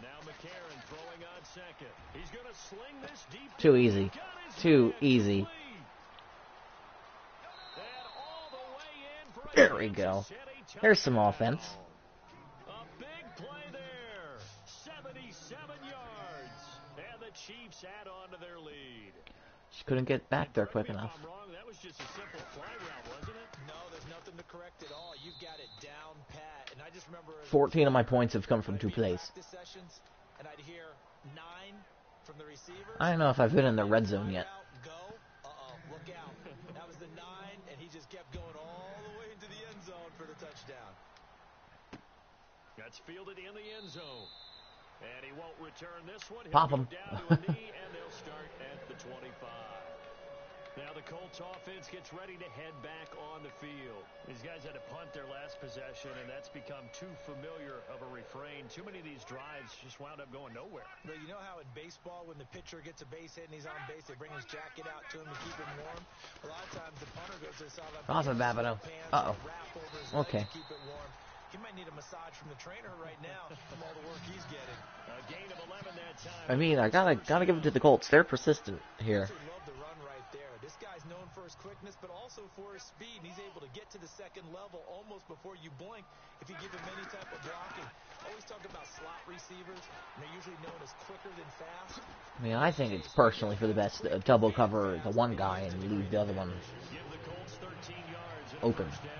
Now McCarron throwing on second. He's going to sling this deep. Too easy. Too easy. And all the way in for a There we Kansas go. City There's some touchdown. offense. A big play there. 77 yards. And the Chiefs add on to their lead. Just couldn't get back there quick Correct me if enough. I'm wrong, that was just a simple fly route, wasn't it? No, there's nothing to correct at all. You've got it down pat. And I just remember 14 of my points have come from 2 plays. practice sessions, and I'd hear 9 from the receivers. I don't know if I've been in the red zone yet. Go. Look out. That was the 9, and he just kept going all the way into the end zone for the touchdown. That's fielded in the end zone. And he won't return this one. He'll Pop go him. down to a knee, and they'll start at the 25. Now the Colts offense gets ready to head back on the field. These guys had to punt their last possession, and that's become too familiar of a refrain. Too many of these drives just wound up going nowhere. Well, you know how in baseball, when the pitcher gets a base hit and he's on base, they bring his jacket out to him to keep him warm? A lot of times the punter goes to the sideline. Off of Babineau. Uh-oh. Wrap over his Okay. legs to keep it warm. He might need a massage from the trainer right now from all the work he's getting. A gain of 11 that time. I mean, I gotta give it to the Colts. They're persistent here. I love the run right there. This guy's known for his quickness, but also for his speed. And he's able to get to the second level almost before you blink if you give him any type of blocking. Always talk about slot receivers, and they're usually known as quicker than fast. I mean, I think it's personally for the best to double cover the one guy and leave the other one Give the Colts 13 yards and a open. first down.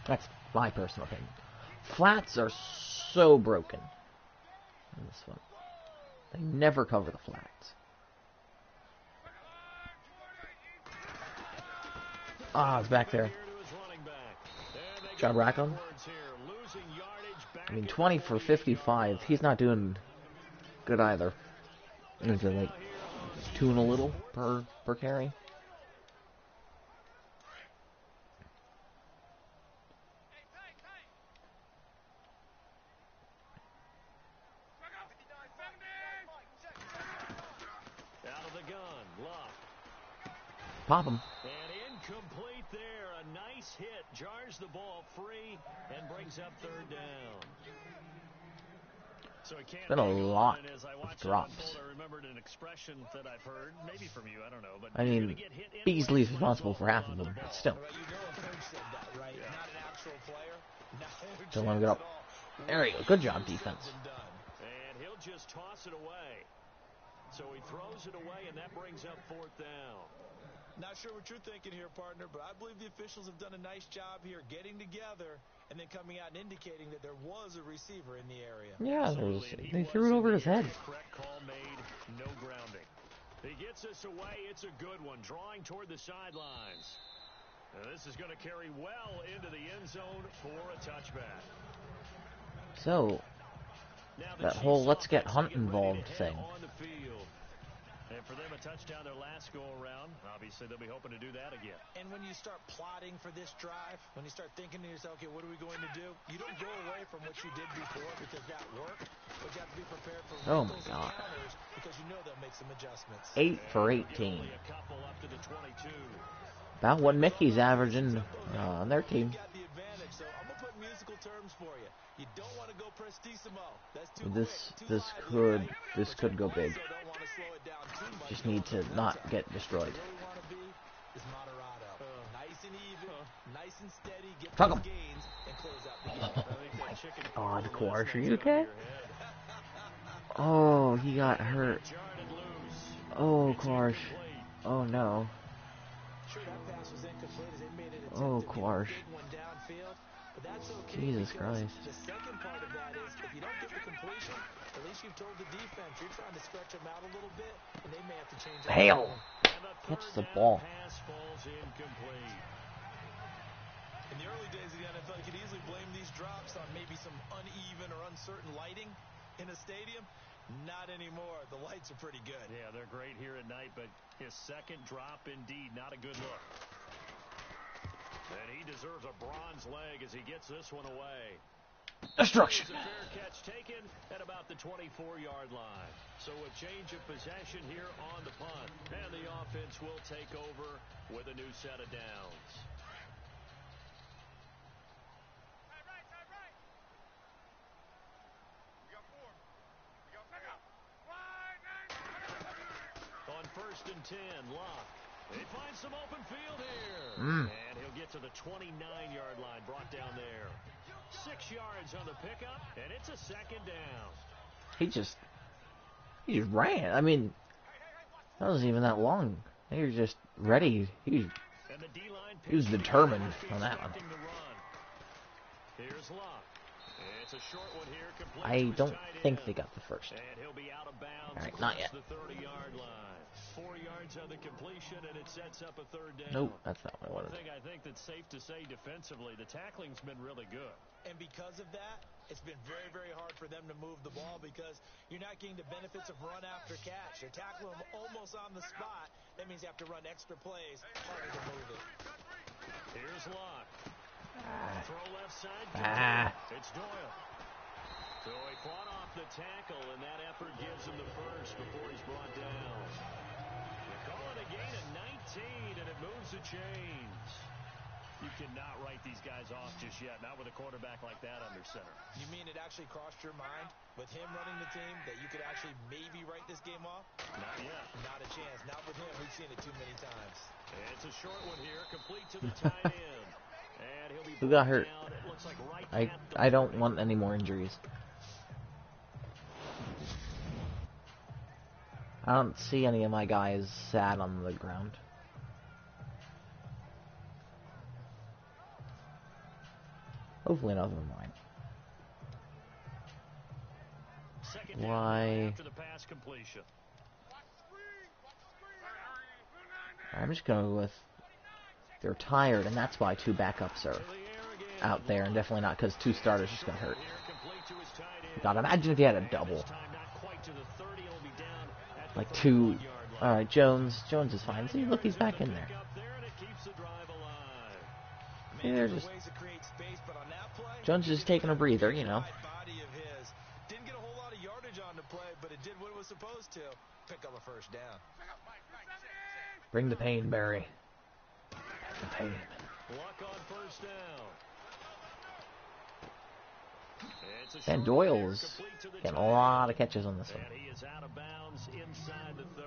That's my personal opinion. Flats are so broken in this one. They never cover the flats. Ah, it's back there. Good job, Rackham. I mean, 20 for 55. He's not doing good either. Is it like 2 and a little per carry? Out of the gun, Luck. Pop him. And incomplete there. A nice hit. Jars the ball free and brings up third down. So it can't Been a hang on, lot and as I of watched it drops. unfold, I remembered an expression that I've heard, maybe from you, I don't know. But I you're mean, gonna get hit anyway, Beasley's might as responsible well for half hold of on to them, the but ball. still. Right, you know a coach said that, right? Yeah. Not an actual player. No Don't let him get up. chance at all. There you go. Good job, defense. Said and done. And he'll just toss it away. So he throws it away, and that brings up fourth down. Not sure what you're thinking here, partner, but I believe the officials have done a nice job here getting together and then coming out and indicating that there was a receiver in the area. Yeah, Absolutely, and he they was threw it in over the his head. area. Correct call made, no grounding. He gets us away. It's a good one, drawing toward the sidelines. Now this is going to carry well into the end zone for a touchback. So, Now the that Chiefs whole let's get offense Hunt getting ready involved to head thing. on the field. And for them, a touchdown their last go-around. Obviously, they'll be hoping to do that again. And when you start plotting for this drive, when you start thinking to yourself, okay, what are we going to do? You don't go away from what you did before because that worked, but you have to be prepared for Oh my wrinkles and God. counters because you know they'll make some adjustments. 8 for Get 18. only a couple up to the 22. About what Mickey's averaging on their team. You've got the advantage, so I'm going to put musical terms for you. You don't want to go prestissimo. That's too This quick, too could lively, right? this could go big. Also don't want to slow it down too much. Just need to not get destroyed. Where we want to be is Moderado. Nice and even, nice and steady, get Fuck those 'em. gains, and close out the game. I think that chicken God, last Quarsh, night's are you gonna be okay? your head. Oh, he got hurt. Jarred and loose. Oh, It's Quarsh. incomplete. Oh no. Sure, that pass was incomplete as they made an attempt Oh, to get a Quarsh. big one downfield, but that's okay. Jesus because Christ. The second part of that is if you don't get the completion, at least you've told the defense you're trying to stretch them out a little bit, and they may have to change their Hail! plan. And the Catch third the down ball. pass falls incomplete. In the early days of the NFL, you could easily blame these drops on maybe some uneven or uncertain lighting. In a stadium, not anymore. The lights are pretty good. Yeah, they're great here at night, but his second drop, indeed, not a good look. And he deserves a bronze leg as he gets this one away. Destruction. There's a fair catch taken at about the 24-yard line. So a change of possession here on the punt. And the offense will take over with a new set of downs. On 1st and 10, Locke. They find some open field here. And he'll get to the 29-yard line, brought down there. 6 yards on the pickup, and it's a second down. He just ran. I mean, that wasn't even that long. He was just ready. He was determined on that one. Here's Locke. It's a short one here. I don't think they got the first. And he'll be out of bounds. All right, not yet. The 30-yard line. 4 yards on the completion, and it sets up a third down. Nope, that's not what I One wanted. thing I think that's safe to say defensively, the tackling's been really good. And because of that, it's been very, very hard for them to move the ball because you're not getting the benefits of run after catch. They're tackling them almost on the spot. That means you have to run extra plays, harder to move it. Here's Locke. Throw left side. It's Doyle. So he fought off the tackle, and that effort gives him the first before he's brought down. They call it a gain of 19, and it moves the chains. You cannot write these guys off just yet, not with a quarterback like that under center. You mean it actually crossed your mind with him running the team that you could actually maybe write this game off? Not yet. Not a chance. Not with him. We've seen it too many times. It's a short one here, complete to the tight end. And he'll be Who got hurt? down. It looks like right I don't want any more injuries. I don't see any of my guys sat on the ground. Hopefully none of them mine. Second down Why? after the pass completion. I'm just going to go with they're tired, and that's why 2 backups are out there, and definitely not because 2 starters just got hurt. God, imagine if you had a double. Like 2. Alright, Jones. Jones is fine. See, look, he's back in there. See, they're just... Jones is just taking a breather, you know. Didn't get a whole lot of yardage on the play, but it did what it was supposed to. Pick up a first down. Bring the pain, Barry. The pain. Luck on first down. And Doyle's getting a lot of catches on this one.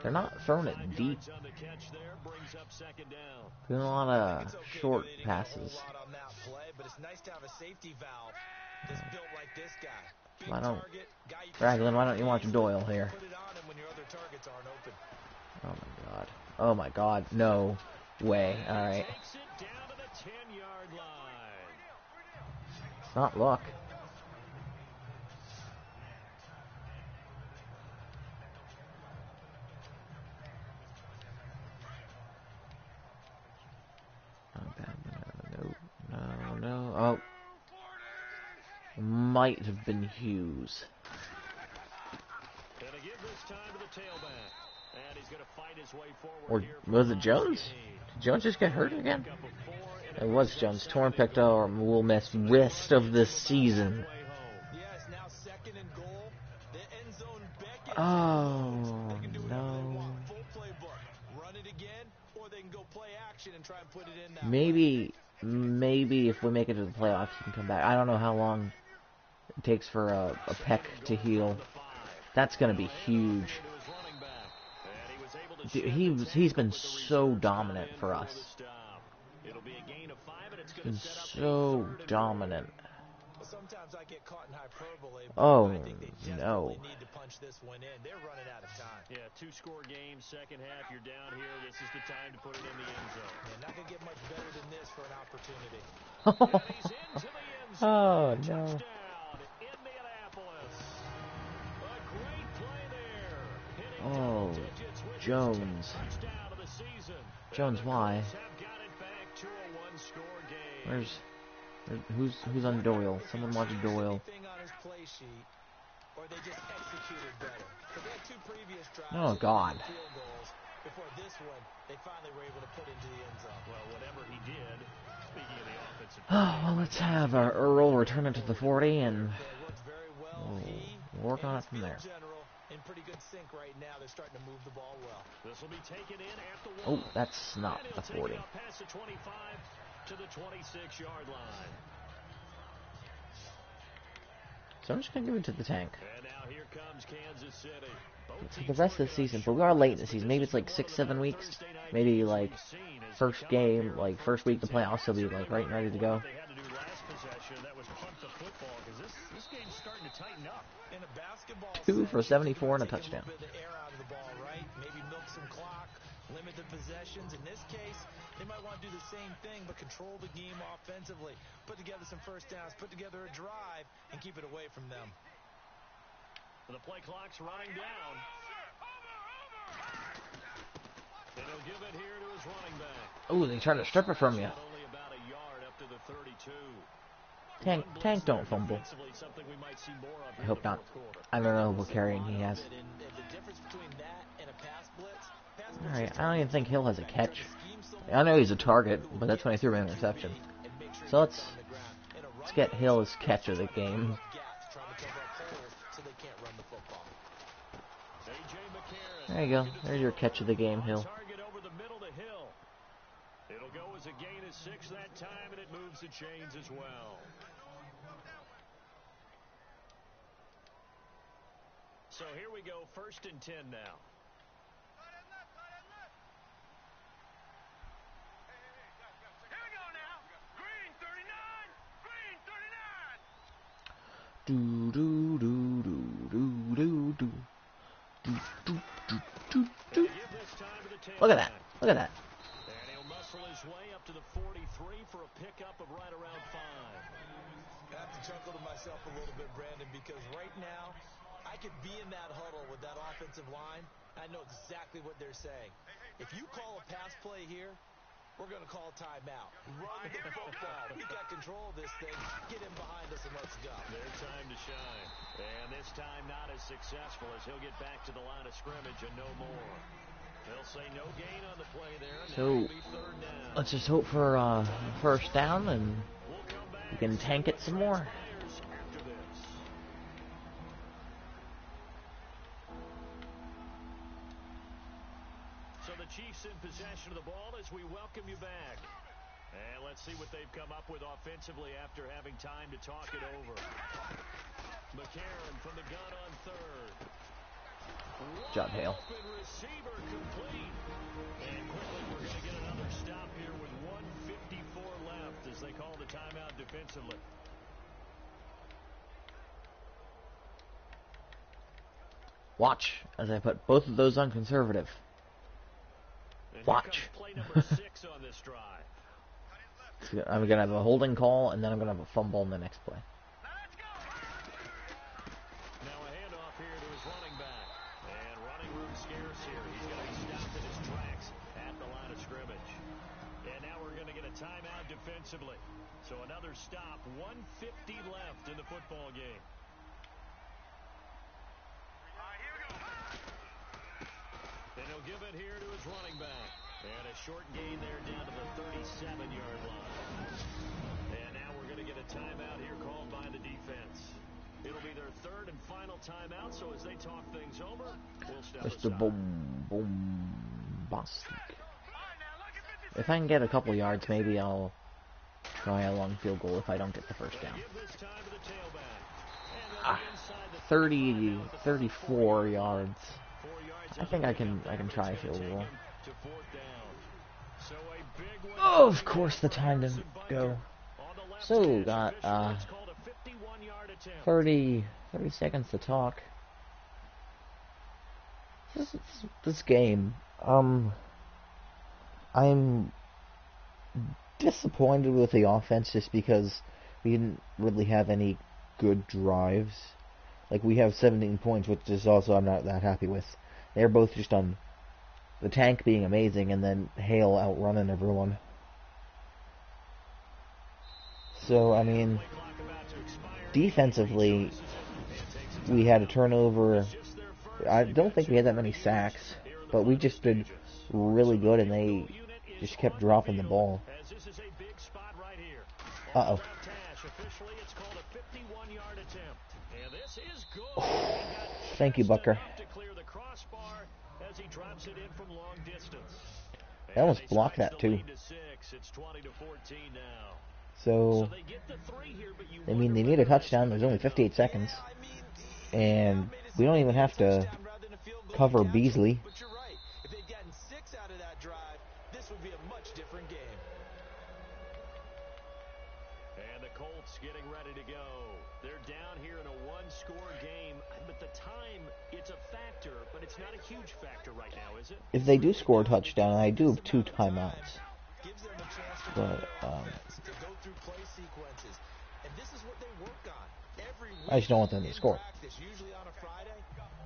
They're not throwing it deep. Doing a lot of short passes. But it's nice to have a safety valve that's built like this guy. Why don't Raglan, why don't you watch Doyle here? Put it on him when your other targets aren't open. Oh my god. Oh my god. No way. Alright. It's not luck. No. Oh. Might have been Hughes. Gonna give this time to the tailback. And he's gonna fight his way forward. Or was it Jones? Did Jones just get hurt again? It was Jones. Torn pectoral, will miss rest of the season. Yes, now second and goal. The end zone beckons. Oh they can do no. whatever they want. Full playbook. Run it again, or they can go play action and try and put it in that Maybe if we make it to the playoffs, he can come back. I don't know how long it takes for a pec to heal. That's gonna be huge. Dude, he's been so dominant for us. He's been so dominant. Sometimes I get caught in hyperbole, but Oh I think they desperately need to punch this one in. They're running out of time. Yeah, 2-score game, second half, you're down here. This is the time to put it in the end zone. Yeah, not going to get much better than this for an opportunity. And he's into the end zone. Oh no. Touchdown, Indianapolis. A great play there. Hitting Oh, double digits with his Jones. 10th touchdown of the season. Jones, why? Colts have got it back to a 1-score game. Who's on Doyle? Someone watch Doyle. Anything on his play sheet, or they just executed better. But they had two previous drives. Oh, God. Field goals. Before this one, they finally were able to put into the end zone. Well, whatever he did, speaking of the offensive Well, let's have Earl return it to the 40, and It worked very well. we'll He work on and it his from field there. general in pretty good sync right now. They're starting to move the ball well. This will be taken in at the Oh, 1. that's not And he'll the take 40. it up past the 25 to the 26-yard line. So I'm just going to give it to the tank And now here comes Kansas City. for the rest of the season. But we are late in the season. Maybe it's like 6-7 weeks. Maybe like first game, like first week of the playoffs, he'll be like right and ready to go. They had to do last possession. That was punt the football because this game's starting to tighten up. In a basketball 2 for sense, 74 and a take touchdown. little bit of the air out of the ball, right? Maybe milk some clock, limit the possessions. In this case, they might want to do the same thing, but control the game offensively. Put together some first downs, put together a drive, and keep it away from them. The play clock's running down. And he'll give it here to his running back. Oh, they tried to strip it from you. Only about a yard up to the 32. Tank don't fumble. Something we might see more of I hope in the not. fourth quarter. I don't know what carrying he has. And the difference between that and a pass blitz Alright, I don't even think Hill has a catch. I know he's a target, but that's when he threw an interception. So let's get Hill his catch of the game. There you go. There's your catch of the game, Hill. Target over the middle to Hill. It'll go as a gain of 6 that time, and it moves the chains as well. So here we go, 1st and 10 now. Do do do do do do do. Do, do, do, do, do. Look at that. Look at that. And he'll muscle his way up to the 43 for a pickup of right around 5. I have to chuckle to myself a little bit, Brandon, because right now, I could be in that huddle with that offensive line. I know exactly what they're saying. If you call a pass play here, we're going to call a timeout. Run the football. We got control of this thing. Get him behind us and let's go. Their time to shine. And this time not as successful as he'll get back to the line of scrimmage and no more. They'll say no gain on the play there. So, let's just hope for first down and we can tank it some more. So the Chiefs in possession of the ball as we welcome you back. And let's see what they've come up with offensively after having time to talk it over. McCarron from the gun on 3rd. Good job, Hale. Open receiver complete. And quickly we're going to get another stop here with 1:54 left as they call the timeout defensively. Watch as I put both of those on conservative. Watch. Play number 6 on this drive. I'm going to have a holding call, and then I'm going to have a fumble in the next play. Now a handoff here to his running back. And running room scarce here. He's going to be stopped in his tracks at the line of scrimmage. And now we're going to get a timeout defensively. So another stop. 1:50 left in the football game. And he'll give it here to his running back. And a short gain there down to the 37-yard line. And now we're going to get a timeout here called by the defense. It'll be their 3rd and final timeout, so as they talk things over, we'll step Mr. aside. Bombastic. If I can get a couple yards, maybe I'll try a long field goal if I don't get the first down. Give this time to the tailback. And 30, 34 yards. 4 yards I think I can try a field goal. to 4th down. So a big one. Oh, of course the time didn't go. So, got 30 seconds to talk. This game, I'm disappointed with the offense just because we didn't really have any good drives. Like, we have 17 points, which is also I'm not that happy with. They're both just on the tank being amazing and then Hale outrunning everyone. So, I mean, defensively, we had a turnover. I don't think we had that many sacks, but we just did really good, and they just kept dropping the ball. Uh-oh. Thank you, Bucker. I almost blocked that, too. So, I mean, they need a touchdown. There's only 58 seconds. And we don't even have to cover Beasley. But you're right. If they'd gotten 6 out of that drive, this would be a much different game. And the Colts getting ready to go. They're down here in a one-score game. But the time, it's a factor, but it's not a huge factor right now, is it? If they do score a touchdown, I do have 2 timeouts. But, to go through play sequences. And this is what they work on every week. I just don't want them to score. Usually on a Friday,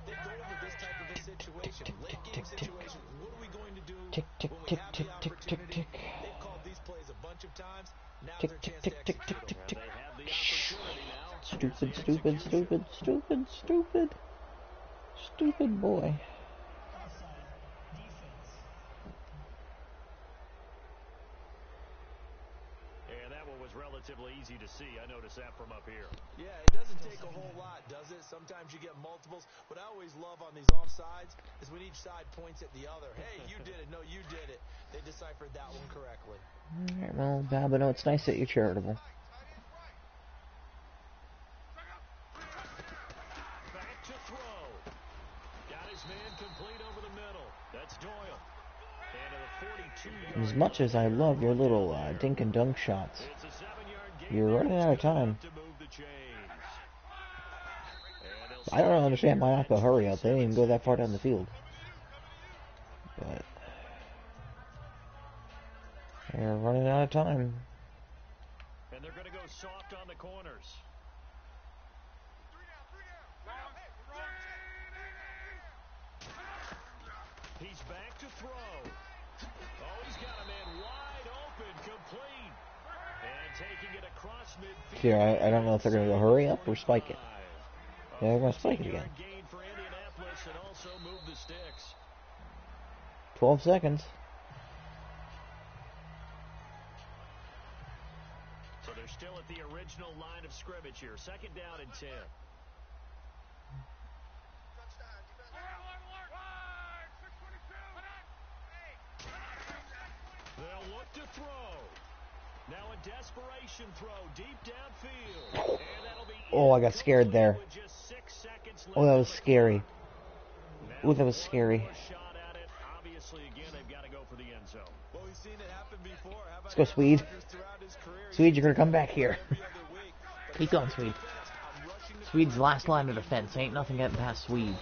they go over this type of a situation. Late game situation. What are we going to do when we have the opportunity? They've called these plays a bunch of times. Now's their chance to execute them. They have the opportunity now. Stupid, stupid, stupid, stupid, stupid. Stupid boy. Relatively easy to see. I noticed that from up here. Yeah, it doesn't take a whole lot, does it? Sometimes you get multiples. What I always love on these offsides is when each side points at the other. Hey, you did it. No, you did it. They deciphered that one correctly. All right, well, Babino, it's nice that you're charitable. Back to throw. Got his man complete over the middle. That's Doyle. And to the 42-yard As much as I love your little dink and dunk shots, you're running out of time. I don't understand why not go hurry up. They didn't even go that far down the field. But they're running out of time. And they're going to go soft on the corners. He's back to throw. Oh, he's got a man wide open, complete. And taking it across midfield. Here, I don't know if they're going to go hurry up or spike it. Yeah, they're going to spike it again. 12 seconds. So they're still at the original line of scrimmage here. 2nd down and 10. They'll look to throw. Now a desperation throw deep downfield. And that'll be Oh, I got scared there. Oh, that was scary. Oh, that was scary. Obviously, again, they've got to go for the end zone. Well, we've seen it happen before. Let's go, Swede. Swede, you're going to come back here. Keep going, Swede. Swede's last line of defense. Ain't nothing getting past Swede.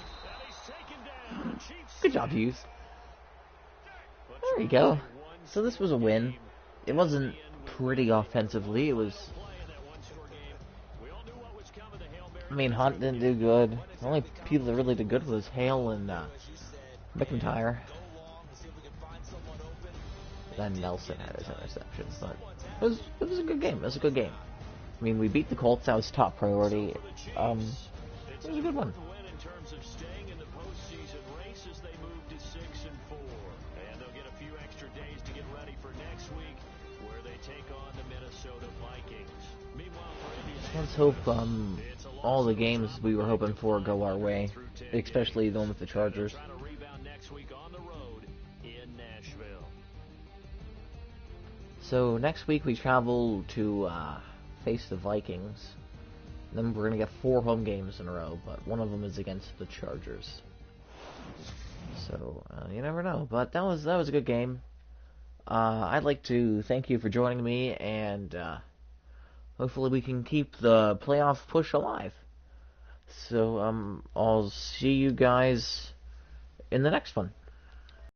Good job, Hughes. There you go. So this was a win. It wasn't pretty offensively. It was... I mean, Hunt didn't do good. The only people that really did good was Hale and McIntyre. Then Nelson had his interceptions. But it was a good game. It was a good game. I mean, we beat the Colts. That was top priority. It was a good one. In terms of staying in the postseason race as they move to 6-4, and they'll get a few extra days to get ready for next week, where they take on the Minnesota Vikings. Meanwhile, for Let's hope all the games we were hoping for go our way, especially the one with the Chargers. Try to rebound next week on the road in Nashville. So next week we travel to face the Vikings. Then we're gonna get 4 home games in a row, but one of them is against the Chargers. So you never know. But that was a good game. I'd like to thank you for joining me, and hopefully we can keep the playoff push alive. So I'll see you guys in the next one.